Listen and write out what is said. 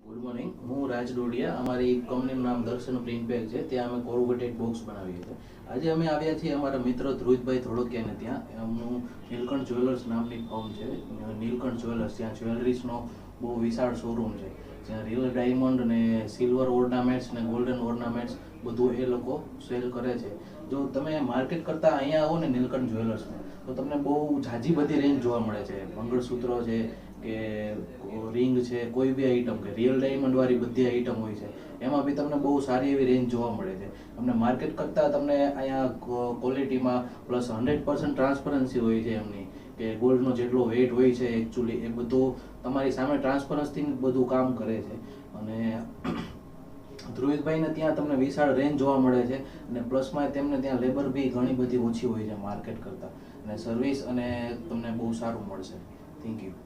Good morning, હું રાજ ડોડિયા. અમારી કંપનીનું નામ દર્શન પ્રિન્ટ બેગ છે. ત્યાં અમે કોરુગેટેડ બોક્સ બનાવીએ છીએ. આજે અમે આવ્યા છીએ અમારા મિત્ર ધ્રુવિતભાઈ ધોળકિયાને ત્યાં. એમનું નીલકંઠ જ્વેલર્સ નામની ફર્મ છે. નીલકંઠ જ્વેલર્સ, ત્યાં જ્વેલરીઝનો બહુ વિશાળ શોરૂમ છે, જ્યાં રિયલ ડાયમંડ ને સિલ્વર ઓર્નામેન્ટ્સ ને ગોલ્ડન ઓર્નામેન્ટ્સ બધું એ લોકો સેલ કરે છે. જો તમે માર્કેટ કરતાં અહીંયા આવો ને નીલકંઠ જ્વેલર્સમાં, તો તમને બહુ ઝાઝી બધી રેન્જ જોવા મળે છે. મંગળસૂત્રો છે કે રિંગ છે, કોઈ બી આઈટમ કે રિયલ ડાયમંડ વાળી બધી આઈટમ હોય છે. એમાં બી તમને બહુ સારી એવી રેન્જ જોવા મળે છે. તમને માર્કેટ કરતાં તમને અહીંયા ક્વોલિટીમાં પ્લસ 100% ટ્રાન્સપરન્સી હોય છે એમની, કે ગોલ્ડનો જેટલો વેઇટ હોય છે એકચ્યુઅલી એ બધું તમારી સામે ટ્રાન્સપરન્સથી બધું કામ કરે છે. અને ધ્રુવિતભાઈને ત્યાં તમને વિશાળ રેન્જ જોવા મળે છે. અને પ્લસમાં તેમને ત્યાં લેબર બી ઘણી બધી ઓછી હોય છે માર્કેટ કરતાં, અને સર્વિસ અને તમને બહુ સારું મળશે. Thank you.